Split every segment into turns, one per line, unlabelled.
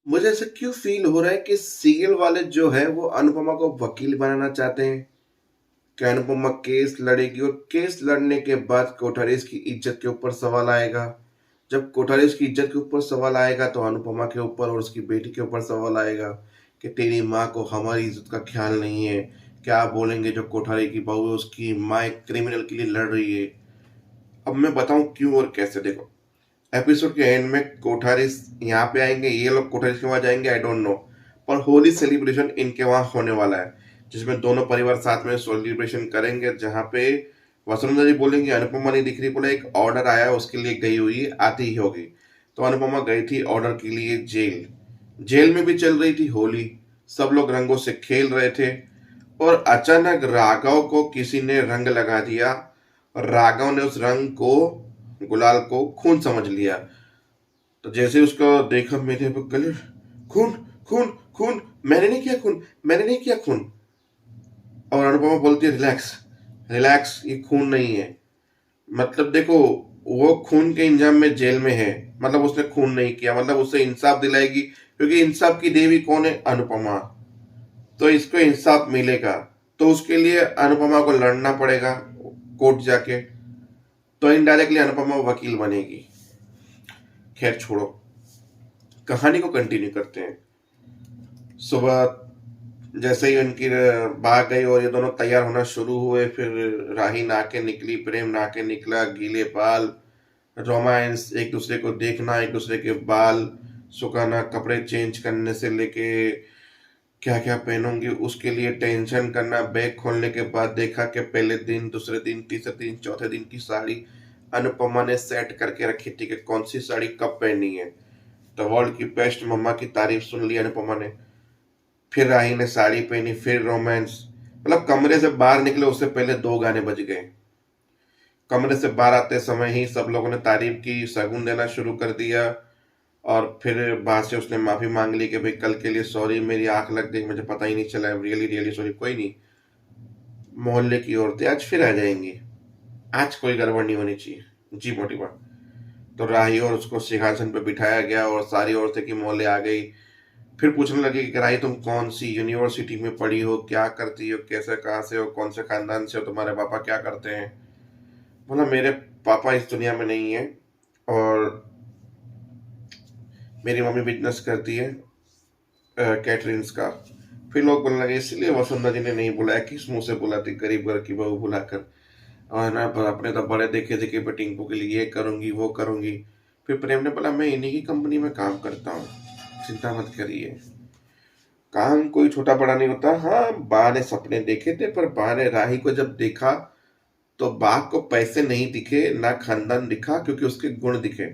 मुझे ऐसा क्यों फील हो रहा है कि सीरियल वाले जो है वो अनुपमा को वकील बनाना चाहते हैं कि अनुपमा केस लड़ेगी और केस लड़ने के बाद कोठारीज की इज्जत के ऊपर सवाल आएगा। जब कोठारीज की इज्जत के ऊपर सवाल आएगा तो अनुपमा के ऊपर और उसकी बेटी के ऊपर सवाल आएगा कि तेरी माँ को हमारी इज्जत का ख्याल नहीं है। क्या बोलेंगे जो कोठारी की बहू है, उसकी माँ एक क्रिमिनल के लिए लड़ रही है। अब मैं बताऊं क्यों और कैसे। देखो, एपिसोड के एंड में कोठारिस यहाँ पे आएंगे, ये लोग कोठारिस के वहां जाएंगे, आई डोंट नो। पर होली सेलिब्रेशन इनके वहां होने वाला है, जिसमें दोनों परिवार साथ में सेलिब्रेशन करेंगे। जहाँ पे वसुंधरा जी बोलेंगे अनुपमा नहीं दिख रही, बोला एक ऑर्डर आया है, उसके लिए गई हुई है, आती ही होगी। तो अनुपमा गई थी ऑर्डर के लिए जेल। जेल में भी चल रही थी होली, सब लोग रंगों से खेल रहे थे और अचानक राघव को किसी ने रंग लगा दिया और राघव ने उस रंग को, गुलाल को खून समझ लिया। तो जैसे उसको देखा मेरे गले, खून खून खून, मैंने नहीं किया खून, मैंने नहीं किया खून। और अनुपमा बोलती है रिलैक्स, रिलैक्स, ये खून नहीं है। मतलब देखो, वो खून के इंजाम में जेल में है, मतलब उसने खून नहीं किया, मतलब उससे इंसाफ दिलाएगी, क्योंकि इंसाफ की देवी कौन है, अनुपमा। तो इसको इंसाफ मिलेगा, तो उसके लिए अनुपमा को लड़ना पड़ेगा कोर्ट जाके। तो इनडायरेक्टली अनुपमा वकील बनेगी। खैर छोड़ो, कहानी को कंटिन्यू करते हैं। सुबह जैसे ही उनकी भाग गई और ये दोनों तैयार होना शुरू हुए, फिर राही नहा के निकली, प्रेम नहा के निकला, गीले बाल, रोमांस, एक दूसरे को देखना, एक दूसरे के बाल सुखाना, कपड़े चेंज करने से लेके क्या क्या पहनूंगी उसके लिए टेंशन करना। बैग खोलने के बाद देखा कि पहले दिन, दूसरे दिन, तीसरे दिन, चौथे दिन की साड़ी अनुपमा ने सेट करके रखी थी कि कौन सी साड़ी कब पहननी है। तो वर्ल्ड की बेस्ट मम्मा की तारीफ सुन ली अनुपमा ने। फिर राही ने साड़ी पहनी, फिर रोमांस, मतलब कमरे से बाहर निकले उससे पहले दो गाने बज गए। कमरे से बाहर आते समय ही सब लोगों ने तारीफ की, शगुन देना शुरू कर दिया। और फिर बाहर से उसने माफी मांग ली कि भाई कल के लिए सॉरी, मेरी आंख लग गई, मुझे पता ही नहीं चला, रियली रियली सॉरी, कोई नहीं। मोहल्ले की औरतें आज फिर आ जाएंगी, आज कोई गड़बड़ नहीं होनी चाहिए, जी मोटी बात। तो राही और उसको सिंहासन पे बिठाया गया और सारी औरतें की मोहल्ले आ गई। फिर पूछने लगी कि राही तुम कौन सी यूनिवर्सिटी में पढ़ी हो, क्या करती हो, कैसे, कहाँ से हो, कौन से खानदान से हो, तुम्हारे पापा क्या करते हैं। बोला मेरे पापा इस दुनिया में नहीं है और मेरी मम्मी बिजनेस करती है कैटरिंग्स का। फिर लोग बोलने लगे इसलिए वसुंधरा जी ने नहीं बुलाया, किस मुंह से बुलाती गरीब घर की बहू बुलाकर। और ना पर अपने तो बड़े देखे थे कि मैं टिंकू के लिए ये करूंगी वो करूंगी। फिर प्रेम ने बोला मैं इन्हीं की कंपनी में काम करता हूँ, चिंता मत करिए, काम कोई छोटा बड़ा नहीं होता। हाँ, बा ने सपने देखे थे, पर बा ने राही को जब देखा तो बा को पैसे नहीं दिखे, ना खानदान दिखा, क्योंकि उसके गुण दिखे।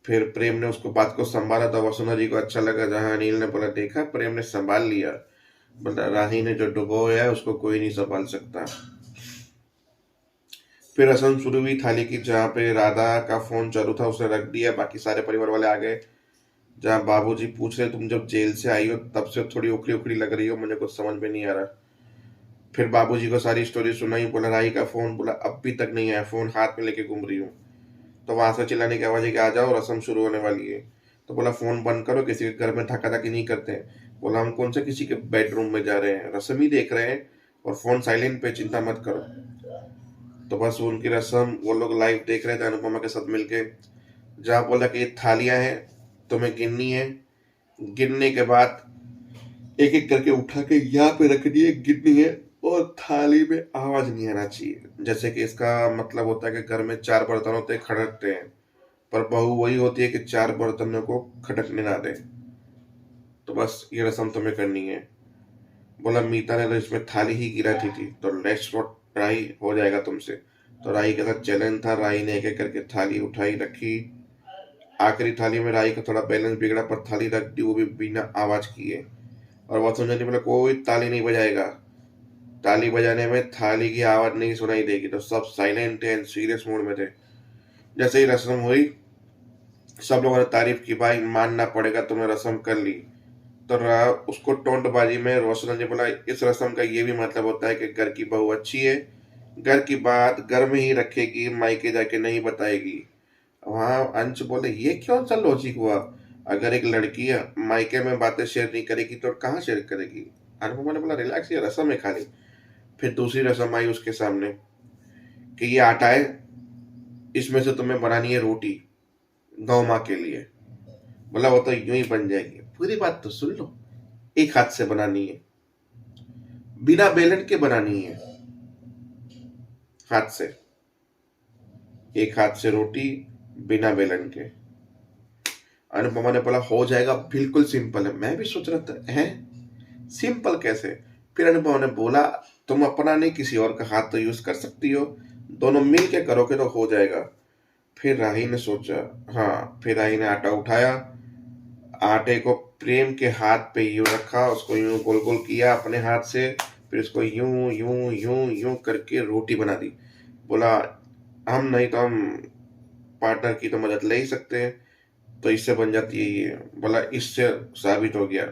फिर प्रेम ने उसको बात को संभाला तो वसुंधरा जी को अच्छा लगा। जहां अनिल ने बोला देखा प्रेम ने संभाल लिया, बोला राही ने जो डुबोया है उसको कोई नहीं संभाल सकता। फिर रसम शुरू हुई थाली की, जहाँ पे राधा का फोन चालू था उसने रख दिया, बाकी सारे परिवार वाले आ गए। जहाँ बाबूजी पूछ रहे तुम जब जेल से आई हो तब से थोड़ी उखड़ी उखड़ी लग रही हो, मुझे कुछ समझ में नहीं आ रहा। फिर बाबूजी को सारी स्टोरी सुनाई, बोला राही का फोन, बोला अब भी तक नहीं आया, फोन हाथ में लेके घूम रही हूँ। तो वहां से चिल्लाने की आवाज है कि आ जाओ रसम शुरू होने वाली है। तो बोला फोन बंद करो, किसी के घर में धक्का धक्की नहीं करते हैं। बोला हम कौन से किसी के बेडरूम में जा रहे हैं, रसम ही देख रहे हैं और फोन साइलेंट पे, चिंता मत करो। तो बस उनकी रसम वो लोग लाइव देख रहे थे अनुपमा के साथ मिलके। जहाँ बोला कि ये थालियां हैं, तुम्हें गिननी है, गिनने के बाद एक एक करके उठा के यहाँ पे रखनी है, गिननी है, और थाली में आवाज नहीं आना चाहिए। जैसे कि इसका मतलब होता है कि घर में चार बर्तन होते हैं, खड़कते हैं, पर बहू वही होती है कि चार बर्तनों को खटकने ना दे। तो बस ये रस्म तुम्हें करनी है। बोला मीता ने तो इसमें थाली ही गिराती थी, तो नेक्स्ट वोट राई हो जाएगा तुमसे। तो राई के साथ चैलेंज था, राई ने एक एक करके थाली उठाई रखी। आखिरी थाली में राई का थोड़ा बैलेंस बिगड़ा, पर थाली रख दी, वो भी बिना आवाज किए। और वसुंधरा ने बोला कोई ताली नहीं बजाएगा, ताली बजाने में थाली की आवाज नहीं सुनाई देगी। तो सब साइलेंट एंड सीरियस मूड में थे। जैसे ही रस्म हुई सब लोगों ने तारीफ की, भाई मानना पड़ेगा तुमने रस्म कर ली। तो उसको टोंटबाजी में रोशन ने बोला इस रस्म का ये भी मतलब होता है कि घर की बहू अच्छी है, घर की बात घर में ही रखेगी, मायके जाके नहीं बताएगी। वहां अंश बोले ये कौन सा लॉजिक हुआ, अगर एक लड़की मायके में बातें शेयर नहीं करेगी तो कहाँ शेयर करेगी। अनुपमा ने बोला रिलैक्स, ये रसम है खाली। फिर दूसरी रसम आई उसके सामने कि ये आटा है, इसमें से तुम्हें बनानी है रोटी गौ माँ के लिए। बोला वो तो यूं ही बन जाएगी। पूरी बात तो सुन लो, एक हाथ से बनानी है, बिना बेलन के बनानी है, हाथ से, एक हाथ से रोटी बिना बेलन के। अनुपमा ने बोला हो जाएगा, बिल्कुल सिंपल है। मैं भी सोच रहा था है सिंपल कैसे। फिर अनुपमा ने बोला तुम अपना नहीं किसी और का हाथ तो यूज कर सकती हो, दोनों मिल के करोगे तो हो जाएगा। फिर राही ने सोचा, हाँ, फिर राही ने आटा उठाया, आटे को प्रेम के हाथ पे यूं रखा, उसको यूं गोल गोल किया अपने हाथ से, फिर उसको यूं यूं यूं यूं करके रोटी बना दी। बोला हम नहीं तो हम पार्टनर की तो मदद ले ही सकते हैं, तो इससे बन जाती है ये। बोला इससे साबित हो गया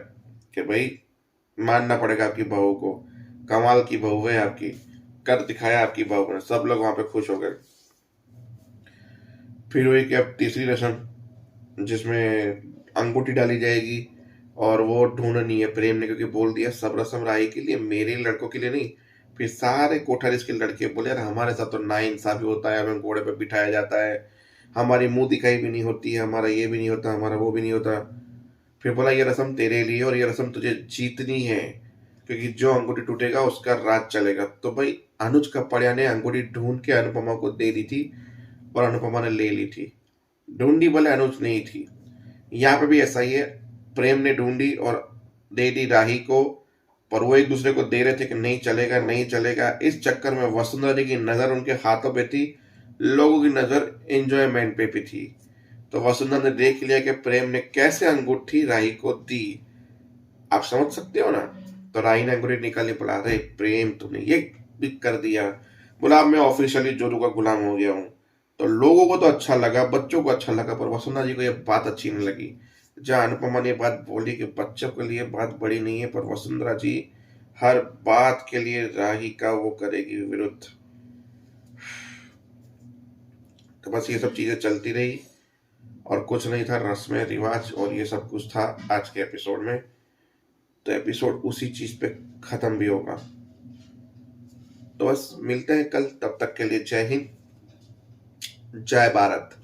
कि भाई मानना पड़ेगा आपकी बहू को, कमाल की बहू है आपकी, कर दिखाया आपकी बहू ने। सब लोग वहां पे खुश हो गए। फिर हुई कि अब तीसरी रस्म जिसमें अंगूठी डाली जाएगी, और वो ढूंढनी है प्रेम ने, क्योंकि बोल दिया सब रस्म राही के लिए, मेरे लड़कों के लिए नहीं। फिर सारे कोठारीज के लड़के बोले यार हमारे साथ तो नाइंसाफी होता है, हमें घोड़े पे बिठाया जाता है, हमारी मुंह दिखाई भी नहीं होती है, हमारा ये भी नहीं होता, हमारा वो भी नहीं होता। फिर बोला ये रस्म तेरे लिए और ये रस्म तुझे जीतनी है, क्योंकि जो अंगूठी टूटेगा उसका राज चलेगा। तो भाई अनुज कपड़िया ने अंगूठी ढूंढ के अनुपमा को दे दी थी और अनुपमा ने ले ली थी। ढूंढी बोले अनुज नहीं थी। यहाँ पे भी ऐसा ही है, प्रेम ने ढूंढी और दे दी राही को, पर वो एक दूसरे को दे रहे थे कि नहीं चलेगा नहीं चलेगा। इस चक्कर में वसुंधरा जी की नजर उनके हाथों पे थी, लोगों की नजर एंजॉयमेंट पे भी थी। तो वसुंधरा ने देख लिया कि प्रेम ने कैसे अंगूठी राही को दी। आप समझ सकते हो ना। तो राही ने अंगूठी निकाली, बोला अरे प्रेम तुमने ये भी कर दिया। बोला अब मैं ऑफिशियली जोरू का गुलाम हो गया हूँ। तो लोगों को तो अच्छा लगा, बच्चों को अच्छा लगा, पर वसुंधरा जी को यह बात अच्छी नहीं लगी। जहाँ अनुपमा ने बात बोली कि बच्चों के लिए बात बड़ी नहीं है, पर वसुंधरा जी हर बात के लिए राही का वो करेगी विरुद्ध। तो बस ये सब चीजें चलती रही और कुछ नहीं था, रस्में रिवाज और ये सब कुछ था आज के एपिसोड में। तो एपिसोड उसी चीज पे खत्म भी होगा। तो बस मिलते हैं कल, तब तक के लिए जय हिंद, जय भारत।